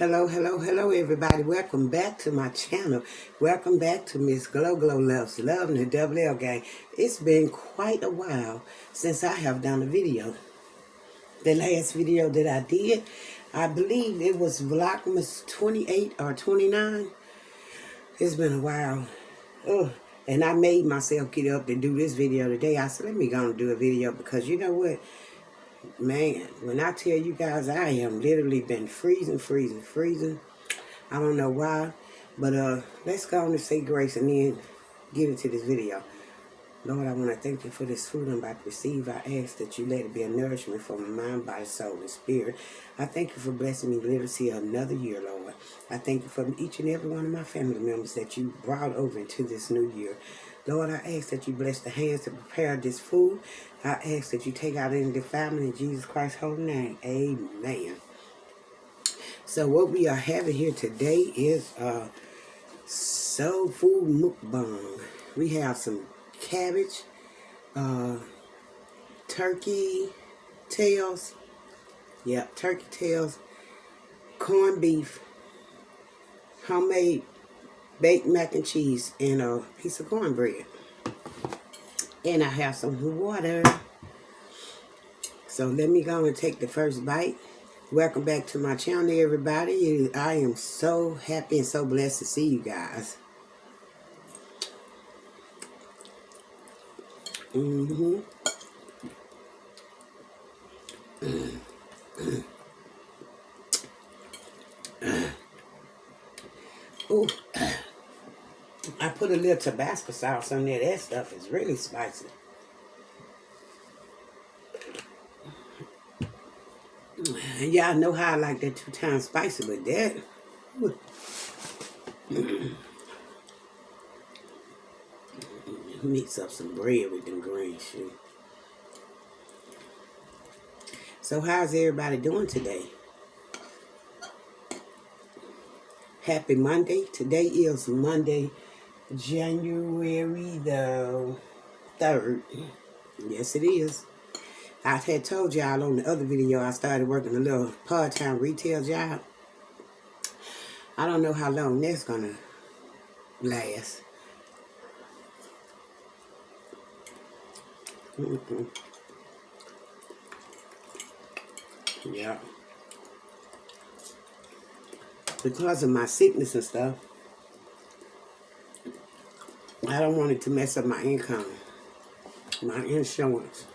Hello, everybody. Welcome back to my channel. Welcome back to Mz.gloglo Loves Love and the Double L Gang. It's been quite a while since I have done a video. The last video that I did, I believe it was Vlogmas 28 or 29. It's been a while. And I made myself get up to do this video today. I said, let me go and do a video because you know what? Man, when I tell you guys, I am literally been freezing. I don't know why, but let's go on and say grace and then get into this video. Lord, I want to thank you for this food I'm about to receive. I ask that you let it be a nourishment for my mind, body, soul, and spirit. I thank you for blessing me to see another year, Lord. I thank you for each and every one of my family members that you brought over into this new year. Lord, I ask that you bless the hands to prepare this food. I ask that you take out any defilement in Jesus Christ's holy name. Amen. So what we are having here today is soul food mukbang. We have some cabbage, turkey tails, turkey tails, corned beef, homemade baked mac and cheese, and a piece of cornbread. And I have some water. So let me go and take the first bite. Welcome back to my channel, everybody. I am so happy and so blessed to see you guys. Ooh. I put a little Tabasco sauce on there. That stuff is really spicy. And y'all know how I like that 2 times spicy with that. Mix up some bread with them green shit. So how's everybody doing today? Happy Monday. Today is Monday, January the 3rd. Yes, it is. I had told y'all on the other video I started working a little part-time retail job. I don't know how long that's gonna last. Yeah. Because of my sickness and stuff, I don't want it to mess up my income, my insurance.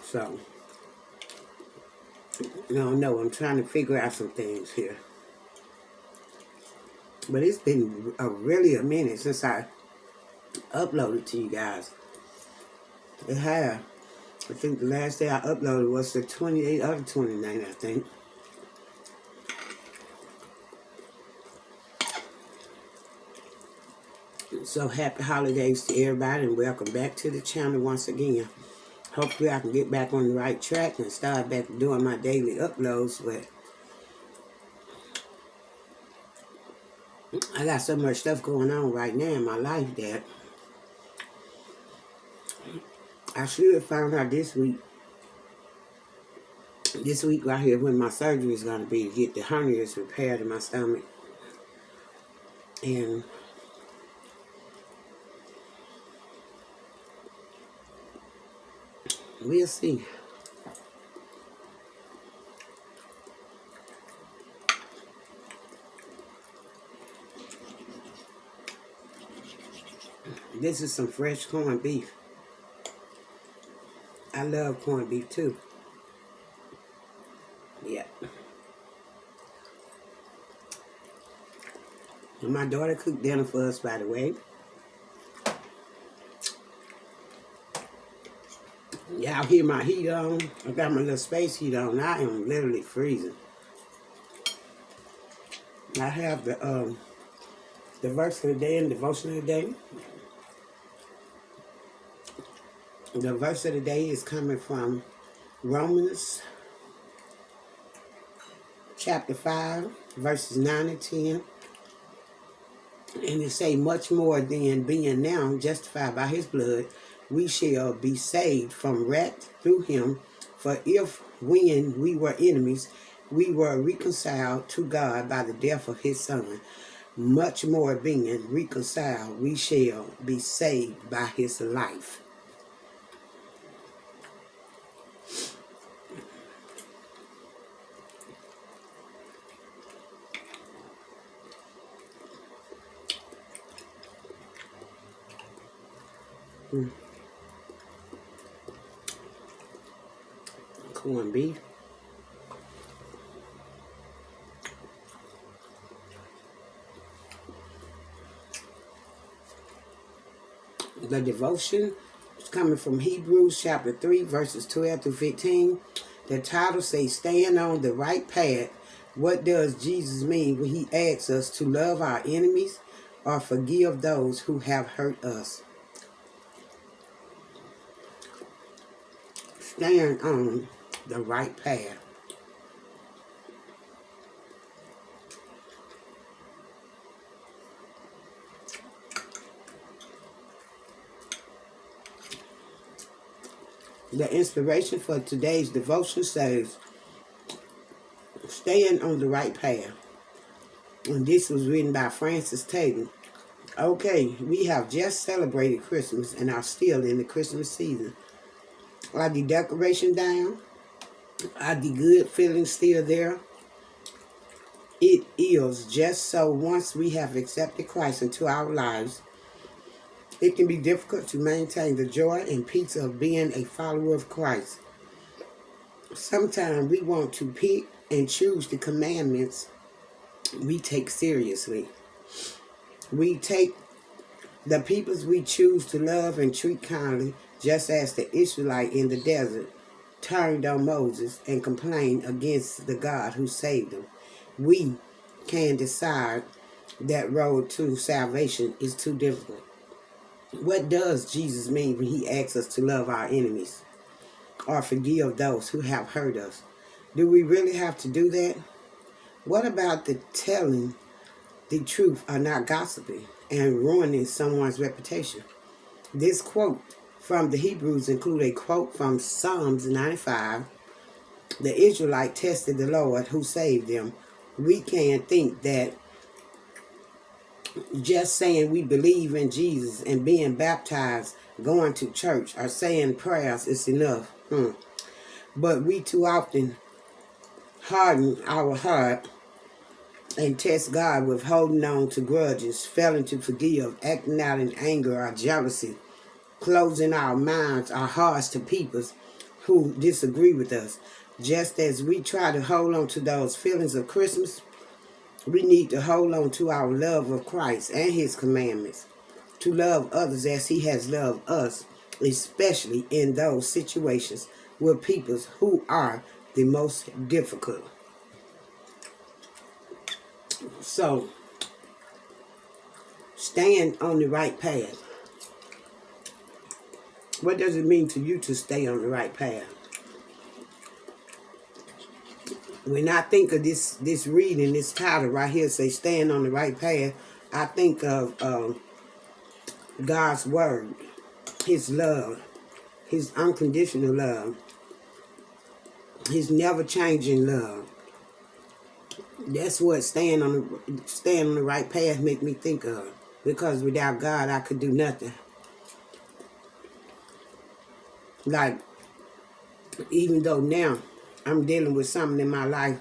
So, I don't know. I'm trying to figure out some things here. But it's been really a minute since I uploaded to you guys. It has. I think the last day I uploaded was the 28th or the 29th, I think. So happy holidays to everybody and welcome back to the channel once again. Hopefully I can get back on the right track and start back doing my daily uploads, but I got so much stuff going on right now in my life that I should have found out this week right here when my surgery is going to be to get the hernias repaired in my stomach. And we'll see. This is some fresh corned beef. I love corned beef too. Yeah. And my daughter cooked dinner for us, by the way. Y'all hear my heat on? I got my little space heat on. I am literally freezing. I have the verse of the day and devotion of the day. The verse of the day is coming from Romans chapter 5, verses 9 and 10. And it say, much more than being now justified by his blood, we shall be saved from wrath through him. For if when we were enemies, we were reconciled to God by the death of his Son. Much more being reconciled, we shall be saved by his life. Corned beef. The devotion is coming from Hebrews chapter 3, verses 12 through 15. The title says, Stand on the right path. What does Jesus mean when he asks us to love our enemies or forgive those who have hurt us? Stand on the right path. The inspiration for today's devotion says, Stand on the right path. And this was written by Francis Taylor. Okay, we have just celebrated Christmas and are still in the Christmas season. Are the decorations down? Are the good feelings still there? It is just so once we have accepted Christ into our lives, it can be difficult to maintain the joy and peace of being a follower of Christ. Sometimes we want to pick and choose the commandments we take seriously. We take the peoples we choose to love and treat kindly, just as the Israelite in the desert turned on Moses and complained against the God who saved them. We can decide that road to salvation is too difficult. What does Jesus mean when he asks us to love our enemies or forgive those who have hurt us? Do we really have to do that? What about the telling the truth or not gossiping and ruining someone's reputation? This quote from the Hebrews include a quote from Psalms 95. The Israelite tested the Lord who saved them. We can think that just saying we believe in Jesus and being baptized, going to church, or saying prayers is enough. But we too often harden our heart and test God with holding on to grudges, failing to forgive, acting out in anger or jealousy, closing our minds, our hearts to people who disagree with us. Just as we try to hold on to those feelings of Christmas, we need to hold on to our love of Christ and his commandments, to love others as he has loved us, especially in those situations with people who are the most difficult. So, stand on the right path. What does it mean to you to stay on the right path? When I think of this reading, this title right here, say stand on the right path, I think of God's word, his love, his unconditional love, his never changing love. That's what staying on the right path make me think of. Because without God, I could do nothing. Like, even though now I'm dealing with something in my life,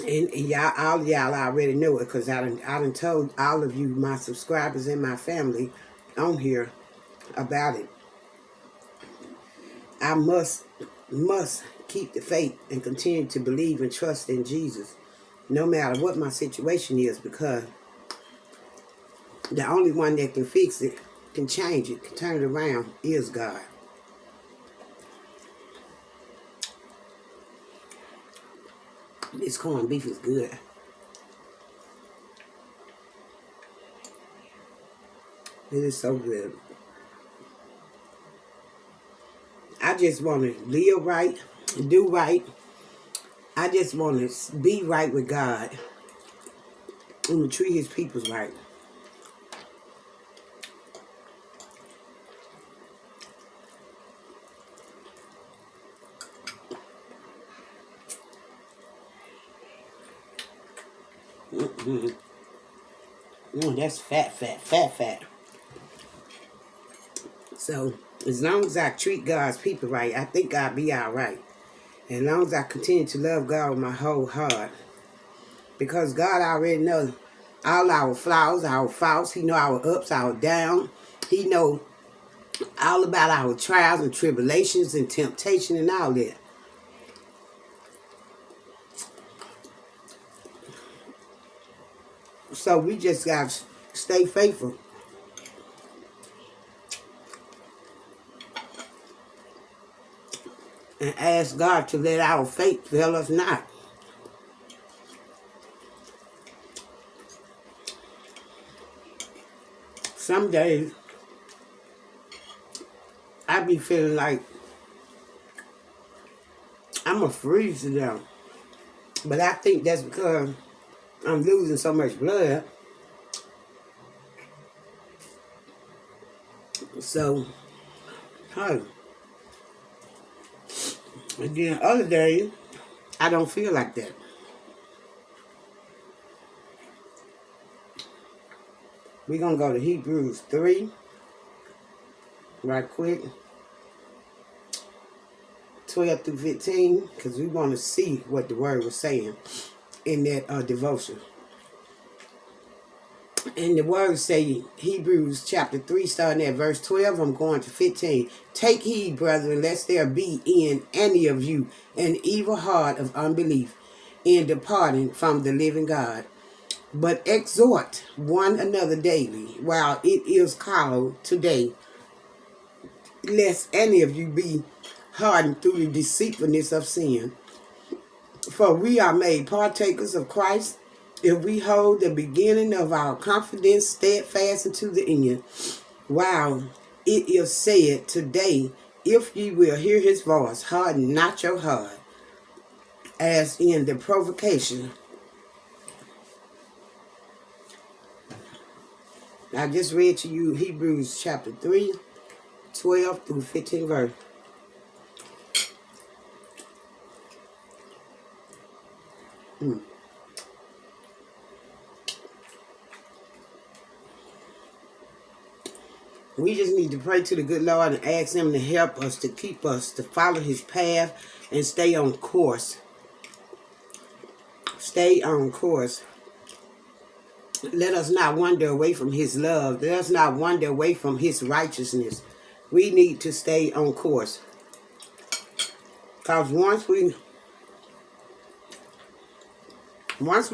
and y'all, all y'all already know it, because I done told all of you, my subscribers and my family on here about it. I must keep the faith and continue to believe and trust in Jesus, no matter what my situation is, because the only one that can fix it, can change it, can turn it around, is God. This corned beef is good. It is so good. I just want to live right, do right. I just want to be right with God and to treat his people right. That's fat, fat, fat, fat. So, as long as I treat God's people right, I think I'll be all right. As long as I continue to love God with my whole heart. Because God already knows all our flaws, our faults. He know our ups, our downs. He know all about our trials and tribulations and temptation and all that. So we just got to stay faithful. And ask God to let our faith fail us not. Some days, I be feeling like I'm a freeze to them. But I think that's because I'm losing so much blood. So, hey. And then other days, I don't feel like that. We're going to go to Hebrews 3 right quick. 12 through 15, because we want to see what the word was saying in that devotion. And the word say, Hebrews chapter 3, starting at verse 12, I'm going to 15. Take heed, brethren, lest there be in any of you an evil heart of unbelief in departing from the living God. But exhort one another daily, while it is called today, lest any of you be hardened through the deceitfulness of sin. For we are made partakers of Christ, if we hold the beginning of our confidence steadfast unto the end. While it is said today, if ye will hear his voice, harden not your heart, as in the provocation. I just read to you Hebrews chapter 3, 12 through 15 verse. We just need to pray to the good Lord and ask him to help us, to keep us, to follow his path and stay on course. Stay on course. Let us not wander away from his love. Let us not wander away from his righteousness. We need to stay on course. Because once we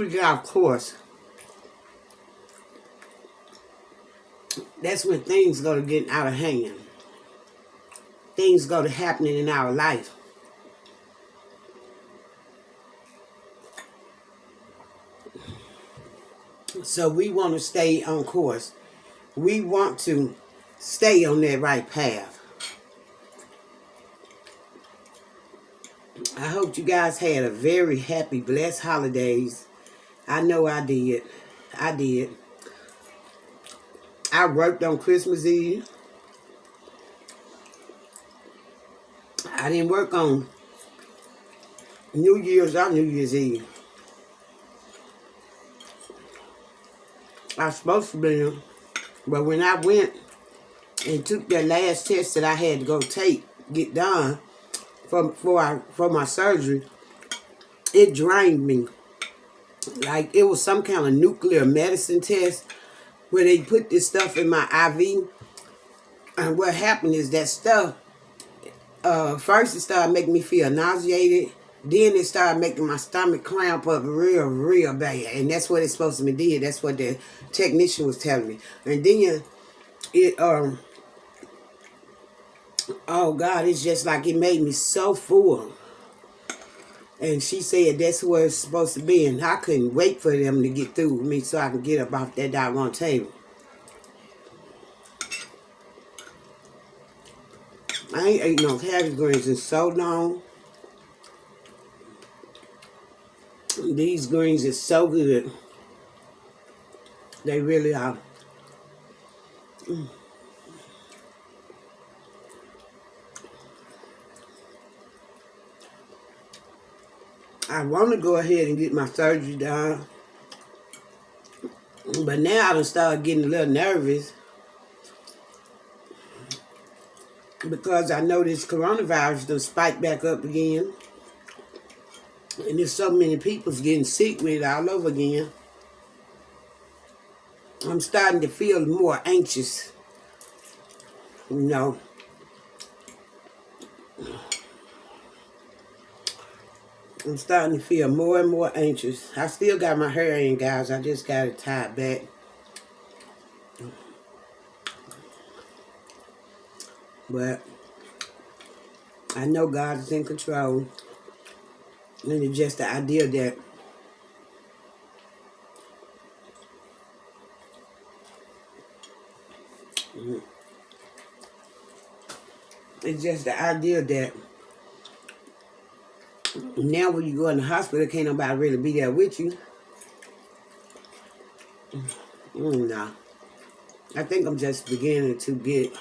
get off course, that's when things go to getting out of hand. Things go to happening in our life. So we want to stay on course. We want to stay on that right path. I hope you guys had a very happy, blessed holidays. I know I did. I did. I worked on Christmas Eve. I didn't work on New Year's or New Year's Eve. I was supposed to be, but when I went and took that last test that I had to go get done for my surgery, it drained me. Like it was some kind of nuclear medicine test where they put this stuff in my IV. And what happened is that stuff, first it started making me feel nauseated. Then it started making my stomach cramp up real, real bad. And that's what it's supposed to be did. That's what the technician was telling me. And then oh God, it's just like it made me so full. And she said that's where it's supposed to be. And I couldn't wait for them to get through with me so I could get up off that doggone table. I ain't ate no cabbage greens in so long. These greens is so good. They really are. I want to go ahead and get my surgery done. But now I done started getting a little nervous because I know this coronavirus done spiked back up again. And there's so many people's getting sick with it all over again. I'm starting to feel more anxious. You know. I'm starting to feel more and more anxious. I still got my hair in, guys. I just got it tied back. But I know God is in control. And it's just the idea that now when you go in the hospital, can't nobody really be there with you. No. I think I'm just beginning to get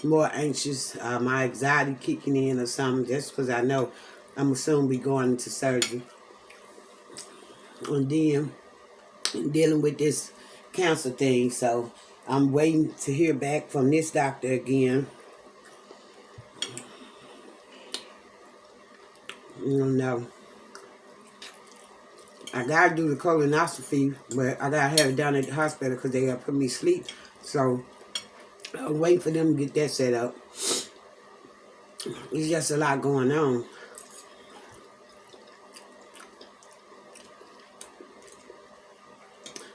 more anxious. My anxiety kicking in or something, just because I know I'm going to soon be going into surgery. And then dealing with this cancer thing. So I'm waiting to hear back from this doctor again. You don't know. I gotta do the colonoscopy, but I gotta have it done at the hospital because they gotta put me to sleep. So I'm waiting for them to get that set up. It's just a lot going on.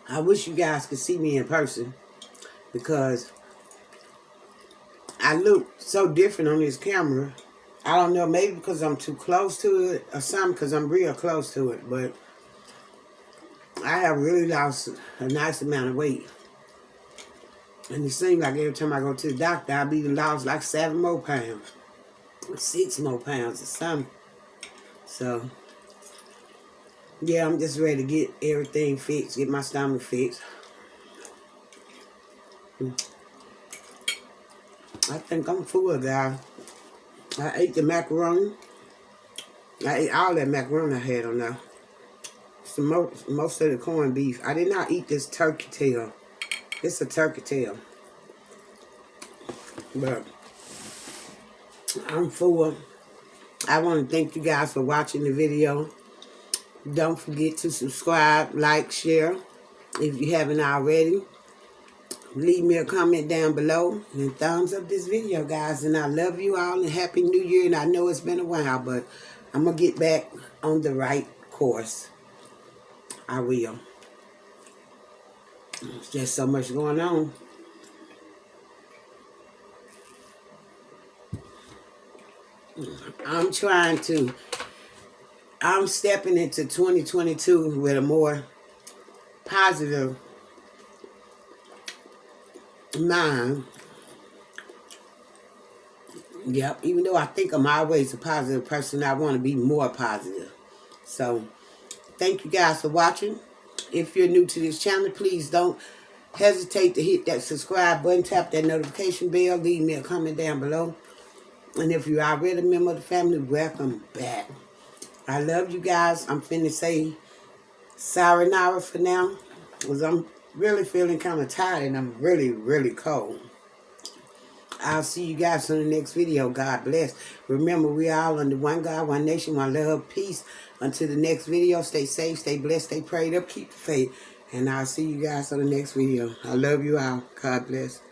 I wish you guys could see me in person because I look so different on this camera. I don't know, maybe because I'm too close to it or something, because I'm real close to it, but I have really lost a nice amount of weight. And it seems like every time I go to the doctor, I've even lost like 7 more pounds. 6 more pounds or something. So, yeah, I'm just ready to get everything fixed, get my stomach fixed. I think I'm full, guys. I ate the macaroni. I ate all that macaroni I had on there. Most of the corned beef. I did not eat this turkey tail. It's a turkey tail. But I'm full. I want to thank you guys for watching the video. Don't forget to subscribe, like, share. If you haven't already, leave me a comment down below and thumbs up this video, guys. And I love you all and Happy New Year. And I know it's been a while, but I'm going to get back on the right course. I will. There's just so much going on. I'm stepping into 2022 with a more positive mind. Yep, even though I think I'm always a positive person, I want to be more positive. So, thank you guys for watching. If you're new to this channel, please don't hesitate to hit that subscribe button, tap that notification bell, leave me a comment down below. And if you're already a member of the family, welcome back. I love you guys. I'm finna say sayonara for now, because I'm really feeling kind of tired and I'm really, really cold. I'll see you guys in the next video. God bless. Remember, we are all under one God, one nation, one love, peace. Until the next video, stay safe, stay blessed, stay prayed up, keep the faith. And I'll see you guys on the next video. I love you all. God bless.